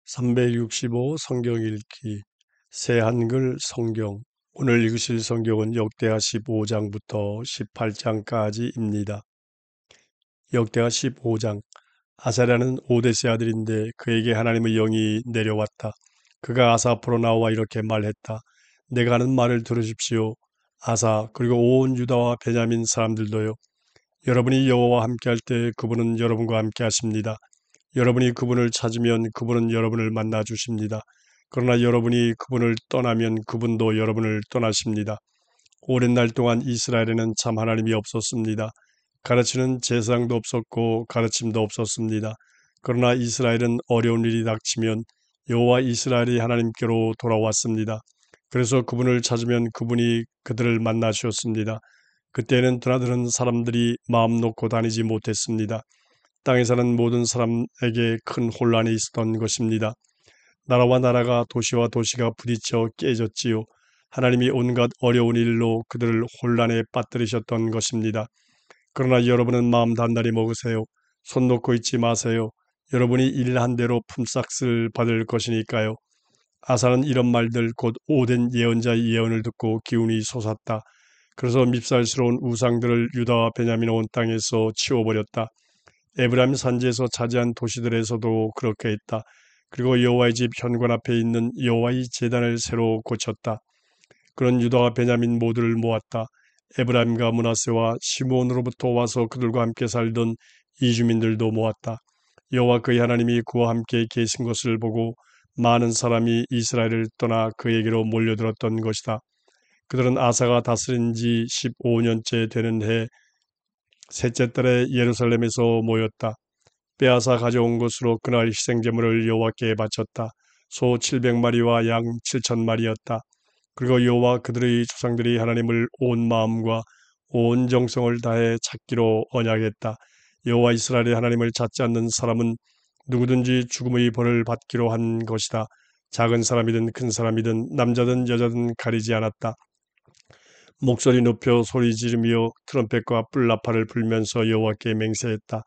365 성경 읽기 새 한글 성경. 오늘 읽으실 성경은 역대하 15장부터 18장까지입니다. 역대하 15장. 아사랴는 오데스의 아들인데 그에게 하나님의 영이 내려왔다. 그가 아사 앞으로 나와 이렇게 말했다. 내가 하는 말을 들으십시오. 아사 그리고 온 유다와 베냐민 사람들도요. 여러분이 여호와와 함께할 때 그분은 여러분과 함께 하십니다. 여러분이 그분을 찾으면 그분은 여러분을 만나 주십니다. 그러나 여러분이 그분을 떠나면 그분도 여러분을 떠나십니다. 오랜 날 동안 이스라엘에는 참 하나님이 없었습니다. 가르치는 제사장도 없었고 가르침도 없었습니다. 그러나 이스라엘은 어려운 일이 닥치면 여호와 이스라엘이 하나님께로 돌아왔습니다. 그래서 그분을 찾으면 그분이 그들을 만나 주었습니다. 그때는 드나드는 사람들이 마음 놓고 다니지 못했습니다. 땅에 사는 모든 사람에게 큰 혼란이 있었던 것입니다. 나라와 나라가 도시와 도시가 부딪혀 깨졌지요. 하나님이 온갖 어려운 일로 그들을 혼란에 빠뜨리셨던 것입니다. 그러나 여러분은 마음 단단히 먹으세요. 손 놓고 있지 마세요. 여러분이 일한 대로 품삯을 받을 것이니까요. 아사는 이런 말들 곧 오된 예언자의 예언을 듣고 기운이 솟았다. 그래서 밉살스러운 우상들을 유다와 베냐민 온 땅에서 치워버렸다. 에브라임 산지에서 차지한 도시들에서도 그렇게 했다. 그리고 여호와의 집 현관 앞에 있는 여호와의 제단을 새로 고쳤다. 그런 유다와 베냐민 모두를 모았다. 에브라임과 므낫세와 시므온으로부터 와서 그들과 함께 살던 이주민들도 모았다. 여호와 그의 하나님이 그와 함께 계신 것을 보고 많은 사람이 이스라엘을 떠나 그에게로 몰려들었던 것이다. 그들은 아사가 다스린 지 15년째 되는 해 셋째 달에 예루살렘에서 모였다. 빼앗아 가져온 것으로 그날 희생제물을 여호와께 바쳤다. 소 700마리와 양 7,000마리였다. 그리고 여호와 그들의 조상들이 하나님을 온 마음과 온 정성을 다해 찾기로 언약했다. 여호와 이스라엘의 하나님을 찾지 않는 사람은 누구든지 죽음의 벌을 받기로 한 것이다. 작은 사람이든 큰 사람이든 남자든 여자든 가리지 않았다. 목소리 높여 소리 지르며 트럼펫과 뿔나팔을 불면서 여호와께 맹세했다.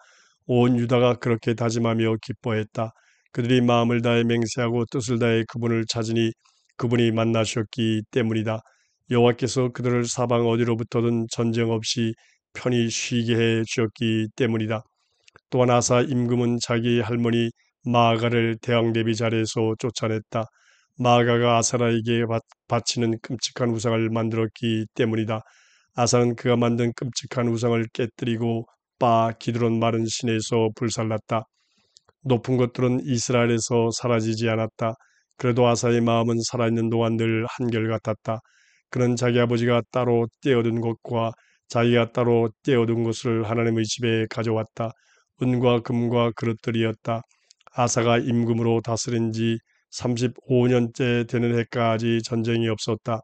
온 유다가 그렇게 다짐하며 기뻐했다. 그들이 마음을 다해 맹세하고 뜻을 다해 그분을 찾으니 그분이 만나셨기 때문이다. 여호와께서 그들을 사방 어디로부터든 전쟁 없이 편히 쉬게 해 주었기 때문이다. 또한 아사 임금은 자기 할머니 마아가를 대왕 대비 자리에서 쫓아냈다. 마아가가 아사라에게 바치는 끔찍한 우상을 만들었기 때문이다. 아사는 그가 만든 끔찍한 우상을 깨뜨리고 기드론 마른 시내에서 불살랐다. 높은 것들은 이스라엘에서 사라지지 않았다. 그래도 아사의 마음은 살아있는 동안 늘 한결같았다. 그는 자기 아버지가 따로 떼어둔 것과 자기가 따로 떼어둔 것을 하나님의 집에 가져왔다. 은과 금과 그릇들이었다. 아사가 임금으로 다스린 지 35년째 되는 해까지 전쟁이 없었다.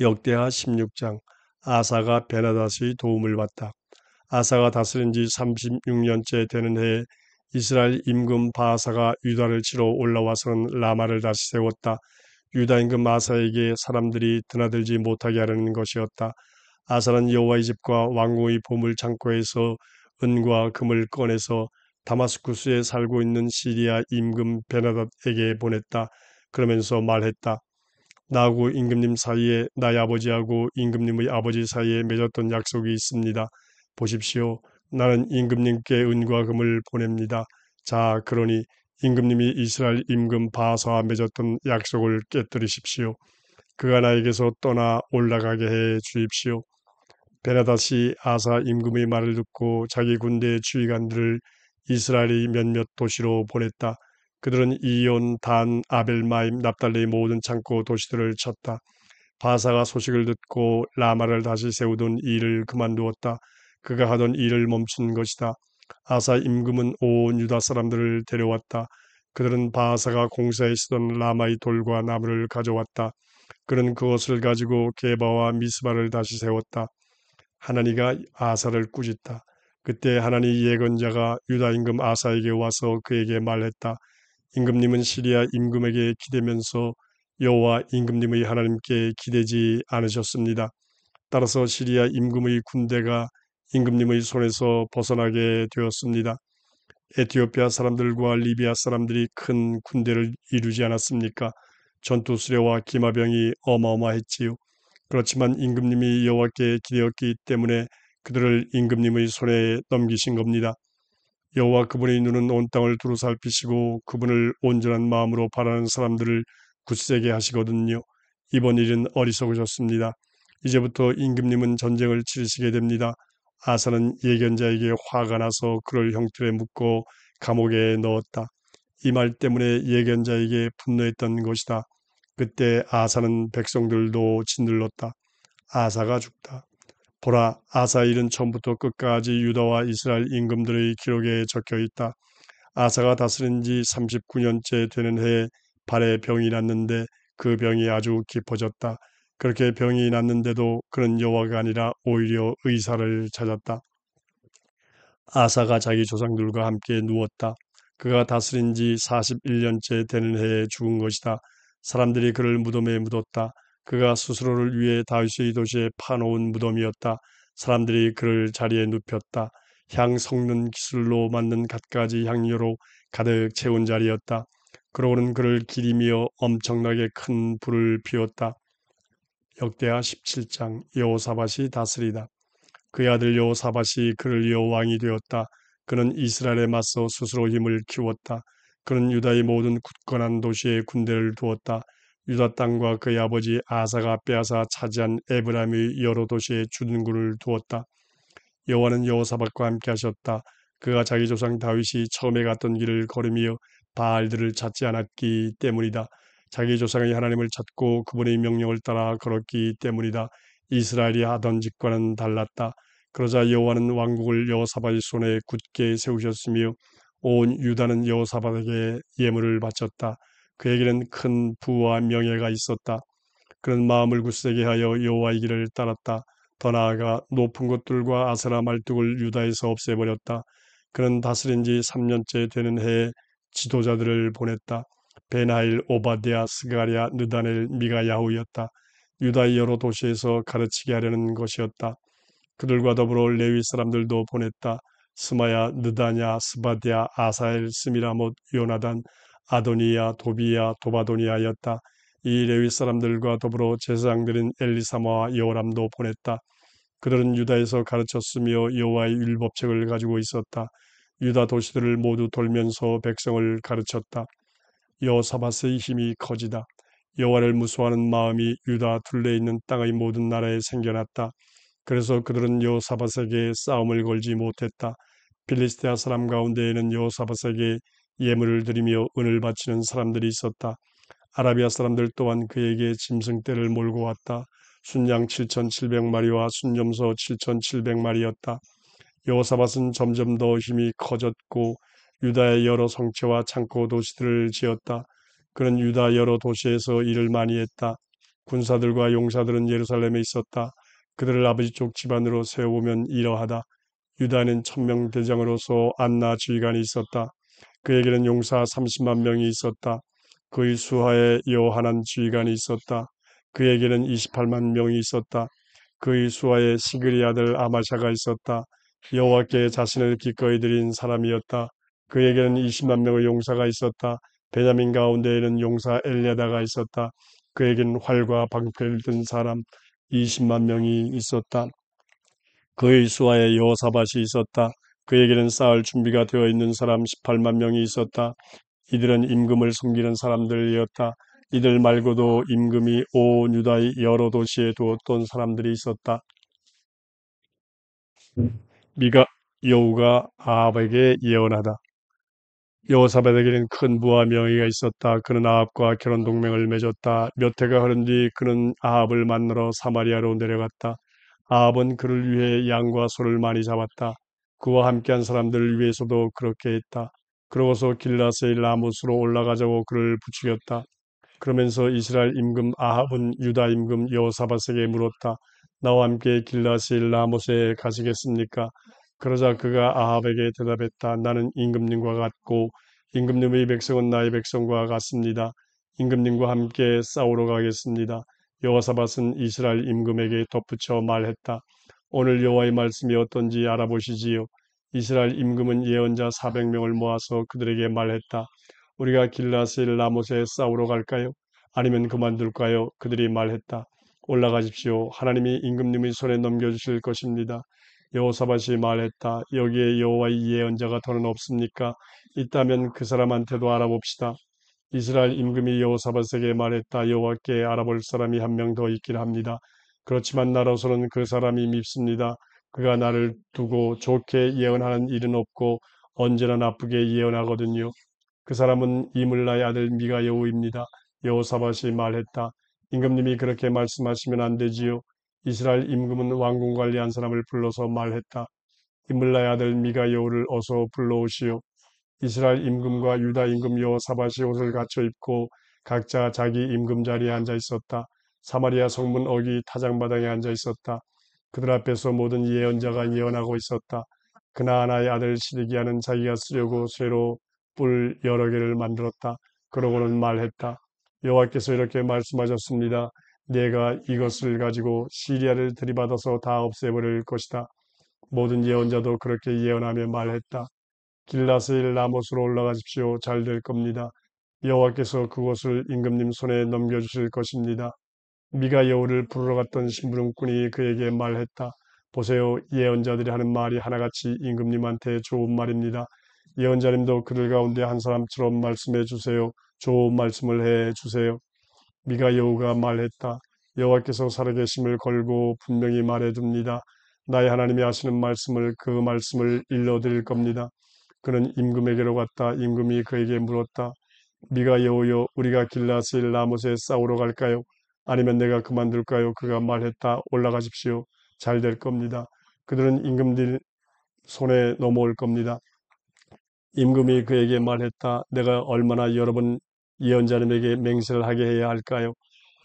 역대하 16장. 아사가 베나닷의 도움을 받다. 아사가 다스린 지 36년째 되는 해에 이스라엘 임금 바아사가 유다를 치러 올라와서는 라마를 다시 세웠다. 유다 임금 아사에게 사람들이 드나들지 못하게 하려는 것이었다. 아사는 여호와의 집과 왕궁의 보물 창고에서 은과 금을 꺼내서 다마스쿠스에 살고 있는 시리아 임금 베나닷에게 보냈다. 그러면서 말했다. 나하고 임금님 사이에 나의 아버지하고 임금님의 아버지 사이에 맺었던 약속이 있습니다. 보십시오. 나는 임금님께 은과 금을 보냅니다. 자, 그러니 임금님이 이스라엘 임금 바하사와 맺었던 약속을 깨뜨리십시오. 그가 나에게서 떠나 올라가게 해 주십시오. 베나닷이 아사 임금의 말을 듣고 자기 군대의 주의관들을 이스라엘의 몇몇 도시로 보냈다. 그들은 이온, 단, 아벨마임, 납달리의 모든 창고 도시들을 쳤다. 바사가 소식을 듣고 라마를 다시 세우던 일을 그만두었다. 그가 하던 일을 멈춘 것이다. 아사 임금은 온 유다 사람들을 데려왔다. 그들은 바사가 공사에 쓰던 라마의 돌과 나무를 가져왔다. 그는 그것을 가지고 게바와 미스바를 다시 세웠다. 하나니가 아사를 꾸짖다. 그때 하나니 예언자가 유다 임금 아사에게 와서 그에게 말했다. 임금님은 시리아 임금에게 기대면서 여호와 임금님의 하나님께 기대지 않으셨습니다. 따라서 시리아 임금의 군대가 임금님의 손에서 벗어나게 되었습니다. 에티오피아 사람들과 리비아 사람들이 큰 군대를 이루지 않았습니까? 전투 수레와 기마병이 어마어마했지요. 그렇지만 임금님이 여호와께 기대었기 때문에 그들을 임금님의 손에 넘기신 겁니다. 여호와 그분의 눈은 온 땅을 두루 살피시고 그분을 온전한 마음으로 바라는 사람들을 굳세게 하시거든요. 이번 일은 어리석으셨습니다. 이제부터 임금님은 전쟁을 치르시게 됩니다. 아사는 예견자에게 화가 나서 그를 형틀에 묶고 감옥에 넣었다. 이 말 때문에 예견자에게 분노했던 것이다. 그때 아사는 백성들도 짓눌렀다. 아사가 죽다. 보라, 아사 일은 처음부터 끝까지 유다와 이스라엘 임금들의 기록에 적혀 있다. 아사가 다스린 지 39년째 되는 해에 발에 병이 났는데 그 병이 아주 깊어졌다. 그렇게 병이 났는데도 그는 여호와가 아니라 오히려 의사를 찾았다. 아사가 자기 조상들과 함께 누웠다. 그가 다스린 지 41년째 되는 해에 죽은 것이다. 사람들이 그를 무덤에 묻었다. 그가 스스로를 위해 다윗의 도시에 파놓은 무덤이었다. 사람들이 그를 자리에 눕혔다. 향 섞는 기술로 만든 갖가지 향료로 가득 채운 자리였다. 그러고는 그를 기리며 엄청나게 큰 불을 피웠다. 역대하 17장 여호사밧이 다스리다. 그의 아들 여호사밧이 그를 이어 왕이 되었다. 그는 이스라엘에 맞서 스스로 힘을 키웠다. 그는 유다의 모든 굳건한 도시에 군대를 두었다. 유다 땅과 그의 아버지 아사가 빼앗아 차지한 에브라임의 여러 도시에 주둔군을 두었다. 여호와는 여호사밧과 함께 하셨다. 그가 자기 조상 다윗이 처음에 갔던 길을 걸으며 바알들을 찾지 않았기 때문이다. 자기 조상의 하나님을 찾고 그분의 명령을 따라 걸었기 때문이다. 이스라엘이 하던 짓과는 달랐다. 그러자 여호와는 왕국을 여호사밧의 손에 굳게 세우셨으며 온 유다는 여호사밧에게 예물을 바쳤다. 그에게는 큰 부와 명예가 있었다. 그는 마음을 굳세게 하여 여호와의 길을 따랐다. 더 나아가 높은 곳들과 아세라 말뚝을 유다에서 없애버렸다. 그는 다스린 지 3년째 되는 해에 지도자들을 보냈다. 베나일, 오바댜, 스가랴, 느다넬, 미가야후였다. 유다의 여러 도시에서 가르치게 하려는 것이었다. 그들과 더불어 레위 사람들도 보냈다. 스마야, 느다냐, 스바랴, 아사엘, 스미라못, 요나단, 아도니야, 도비야, 도바도니아였다. 이 레위 사람들과 더불어 제사장들인 엘리사마와 여호람도 보냈다. 그들은 유다에서 가르쳤으며 여호와의 율법책을 가지고 있었다. 유다 도시들을 모두 돌면서 백성을 가르쳤다. 여호사밧의 힘이 커지다. 여호와를 무서워하는 마음이 유다 둘레 있는 땅의 모든 나라에 생겨났다. 그래서 그들은 여호사밧에게 싸움을 걸지 못했다. 필리스테아 사람 가운데에는 여호사밧에게 예물을 드리며 은을 바치는 사람들이 있었다. 아라비아 사람들 또한 그에게 짐승떼를 몰고 왔다. 순양 7,700마리와 순점소 7,700마리였다. 여호사밧은 점점 더 힘이 커졌고 유다의 여러 성체와 창고 도시들을 지었다. 그는 유다 여러 도시에서 일을 많이 했다. 군사들과 용사들은 예루살렘에 있었다. 그들을 아버지 쪽 집안으로 세워보면 이러하다. 유다는 천명 대장으로서 안나 지휘관이 있었다. 그에게는 용사 30만 명이 있었다. 그의 수하에 여하난 지휘관이 있었다. 그에게는 28만 명이 있었다. 그의 수하에 시그리 아들 아마샤가 있었다. 여호와께 자신을 기꺼이 드린 사람이었다. 그에게는 20만 명의 용사가 있었다. 베냐민 가운데에는 용사 엘리아다가 있었다. 그에게는 활과 방패를 든 사람 20만 명이 있었다. 그의 수하에 여호사밧이 있었다. 그에게는 싸울 준비가 되어 있는 사람 18만 명이 있었다. 이들은 임금을 섬기는 사람들이었다. 이들 말고도 임금이 온 유다의 여러 도시에 두었던 사람들이 있었다. 미가 여우가 아합에게 예언하다. 여호사밧에게는 큰 부와 명예가 있었다. 그는 아합과 결혼 동맹을 맺었다. 몇 해가 흐른 뒤 그는 아합을 만나러 사마리아로 내려갔다. 아합은 그를 위해 양과 소를 많이 잡았다. 그와 함께한 사람들을 위해서도 그렇게 했다. 그러고서 길라스의 라못으로 올라가자고 그를 부추겼다. 그러면서 이스라엘 임금 아합은 유다 임금 여호사밧에게 물었다. 나와 함께 길라스의 라못에 가시겠습니까? 그러자 그가 아합에게 대답했다. 나는 임금님과 같고 임금님의 백성은 나의 백성과 같습니다. 임금님과 함께 싸우러 가겠습니다. 여호사밧은 이스라엘 임금에게 덧붙여 말했다. 오늘 여호와의 말씀이 어떤지 알아보시지요. 이스라엘 임금은 예언자 400명을 모아서 그들에게 말했다. 우리가 길라스의 라못에 싸우러 갈까요? 아니면 그만둘까요? 그들이 말했다. 올라가십시오. 하나님이 임금님의 손에 넘겨주실 것입니다. 여호사밧이 말했다. 여기에 여호와의 예언자가 더는 없습니까? 있다면 그 사람한테도 알아봅시다. 이스라엘 임금이 여호사밧에게 말했다. 여호와께 알아볼 사람이 한 명 더 있긴 합니다. 그렇지만 나로서는 그 사람이 밉습니다. 그가 나를 두고 좋게 예언하는 일은 없고 언제나 나쁘게 예언하거든요. 그 사람은 이물라의 아들 미가여우입니다. 여호사밧이 말했다. 임금님이 그렇게 말씀하시면 안 되지요. 이스라엘 임금은 왕궁 관리한 사람을 불러서 말했다. 이물라의 아들 미가여우를 어서 불러오시오. 이스라엘 임금과 유다 임금 여호사밧이 옷을 갖춰 입고 각자 자기 임금 자리에 앉아 있었다. 사마리아 성문 어귀 타작마당에 앉아 있었다. 그들 앞에서 모든 예언자가 예언하고 있었다. 그나아나의 아들 시드기야는 자기가 쓰려고 쇠로 뿔 여러 개를 만들었다. 그러고는 말했다. 여호와께서 이렇게 말씀하셨습니다. 내가 이것을 가지고 시리아를 들이받아서 다 없애버릴 것이다. 모든 예언자도 그렇게 예언하며 말했다. 길라스의 라못으로 올라가십시오. 잘 될 겁니다. 여호와께서 그곳을 임금님 손에 넘겨주실 것입니다. 미가 여우를 부르러 갔던 심부름꾼이 그에게 말했다. 보세요. 예언자들이 하는 말이 하나같이 임금님한테 좋은 말입니다. 예언자님도 그들 가운데 한 사람처럼 말씀해 주세요. 좋은 말씀을 해 주세요. 미가 여우가 말했다. 여호와께서 살아계심을 걸고 분명히 말해둡니다. 나의 하나님이 하시는 말씀을 그 말씀을 일러드릴 겁니다. 그는 임금에게로 갔다. 임금이 그에게 물었다. 미가 여우여 우리가 길라스의 라못에 싸우러 갈까요? 아니면 내가 그만둘까요? 그가 말했다. 올라가십시오. 잘 될 겁니다. 그들은 임금들 손에 넘어올 겁니다. 임금이 그에게 말했다. 내가 얼마나 여러 번 예언자님에게 맹세를 하게 해야 할까요?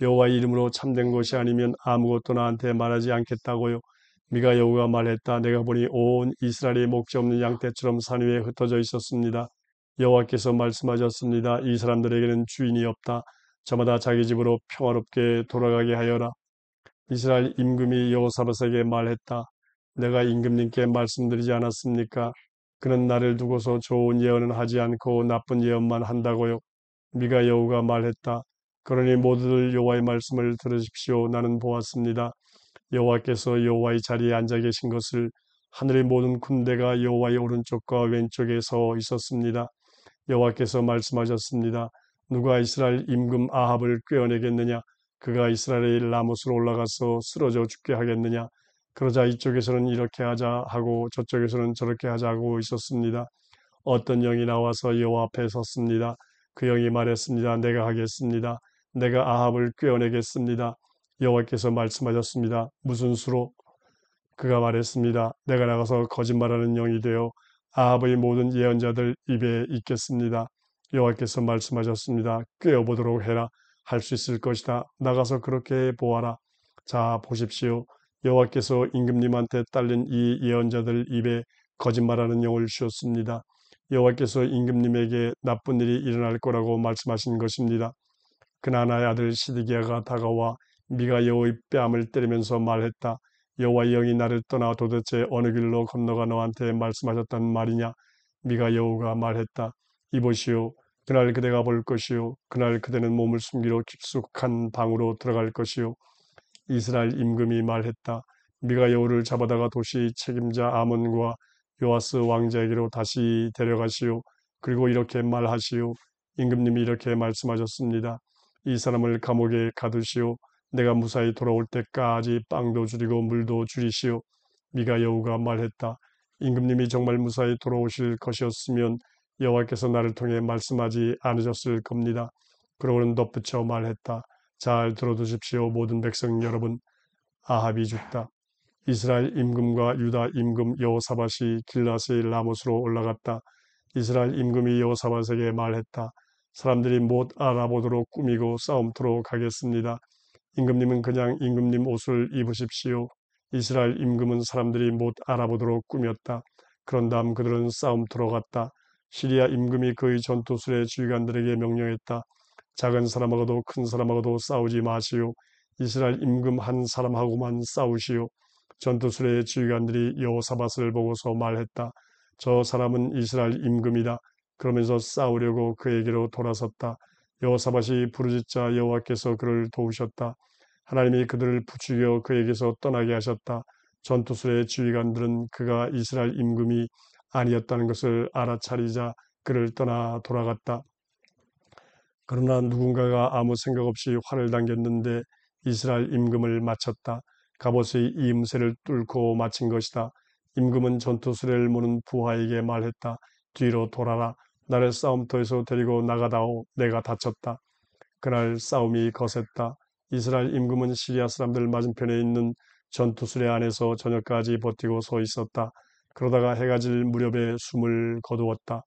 여호와의 이름으로 참된 것이 아니면 아무것도 나한테 말하지 않겠다고요. 미가 여호가 말했다. 내가 보니 온 이스라엘이 목자 없는 양떼처럼 산 위에 흩어져 있었습니다. 여호와께서 말씀하셨습니다. 이 사람들에게는 주인이 없다. 저마다 자기 집으로 평화롭게 돌아가게 하여라. 이스라엘 임금이 여호사밧에게 말했다. 내가 임금님께 말씀드리지 않았습니까? 그는 나를 두고서 좋은 예언은 하지 않고 나쁜 예언만 한다고요. 미가 여호가 말했다. 그러니 모두들 여호와의 말씀을 들으십시오. 나는 보았습니다. 여호와께서 여호와의 자리에 앉아 계신 것을 하늘의 모든 군대가 여호와의 오른쪽과 왼쪽에 서 있었습니다. 여호와께서 말씀하셨습니다. 누가 이스라엘 임금 아합을 꿰어내겠느냐? 그가 이스라엘의 라못으로 올라가서 쓰러져 죽게 하겠느냐? 그러자 이쪽에서는 이렇게 하자 하고 저쪽에서는 저렇게 하자 하고 있었습니다. 어떤 영이 나와서 여호와 앞에 섰습니다. 그 영이 말했습니다. 내가 하겠습니다. 내가 아합을 꿰어내겠습니다. 여호와께서 말씀하셨습니다. 무슨 수로? 그가 말했습니다. 내가 나가서 거짓말하는 영이 되어 아합의 모든 예언자들 입에 있겠습니다. 여호와께서 말씀하셨습니다. 꿰어보도록 해라. 할 수 있을 것이다. 나가서 그렇게 보아라. 자, 보십시오. 여호와께서 임금님한테 딸린 이 예언자들 입에 거짓말하는 영을 주었습니다. 여호와께서 임금님에게 나쁜 일이 일어날 거라고 말씀하신 것입니다. 그나나의 아들 시드기야가 다가와 미가 여호와의 뺨을 때리면서 말했다. 여호와의 영이 나를 떠나 도대체 어느 길로 건너가 너한테 말씀하셨단 말이냐? 미가 여호가 말했다. 이보시오. 그날 그대가 볼 것이요. 그날 그대는 몸을 숨기러 깊숙한 방으로 들어갈 것이요. 이스라엘 임금이 말했다. 미가 여호를 잡아다가 도시 책임자 아몬과 요아스 왕자에게로 다시 데려가시오. 그리고 이렇게 말하시오. 임금님이 이렇게 말씀하셨습니다. 이 사람을 감옥에 가두시오. 내가 무사히 돌아올 때까지 빵도 줄이고 물도 줄이시오. 미가 여호가 말했다. 임금님이 정말 무사히 돌아오실 것이었으면 여호와께서 나를 통해 말씀하지 않으셨을 겁니다. 그러고는 덧붙여 말했다. 잘 들어두십시오. 모든 백성 여러분. 아합이 죽다. 이스라엘 임금과 유다 임금 여호사밧이 길라스의 라못으로 올라갔다. 이스라엘 임금이 여호사밧에게 말했다. 사람들이 못 알아보도록 꾸미고 싸움터로 가겠습니다. 임금님은 그냥 임금님 옷을 입으십시오. 이스라엘 임금은 사람들이 못 알아보도록 꾸몄다. 그런 다음 그들은 싸움터로 갔다. 시리아 임금이 그의 전투술의 지휘관들에게 명령했다. 작은 사람하고도 큰 사람하고도 싸우지 마시오. 이스라엘 임금 한 사람하고만 싸우시오. 전투술의 지휘관들이 여호사밧을 보고서 말했다. 저 사람은 이스라엘 임금이다. 그러면서 싸우려고 그에게로 돌아섰다. 여호사밧이 부르짖자 여호와께서 그를 도우셨다. 하나님이 그들을 부추겨 그에게서 떠나게 하셨다. 전투술의 지휘관들은 그가 이스라엘 임금이 아니었다는 것을 알아차리자 그를 떠나 돌아갔다. 그러나 누군가가 아무 생각 없이 활을 당겼는데 이스라엘 임금을 맞췄다. 갑옷의 이음새를 뚫고 맞힌 것이다. 임금은 전투 수레를 모는 부하에게 말했다. 뒤로 돌아라. 나를 싸움터에서 데리고 나가다오. 내가 다쳤다. 그날 싸움이 거셌다. 이스라엘 임금은 시리아 사람들 맞은편에 있는 전투 수레 안에서 저녁까지 버티고 서 있었다. 그러다가 해가 질 무렵에 숨을 거두었다.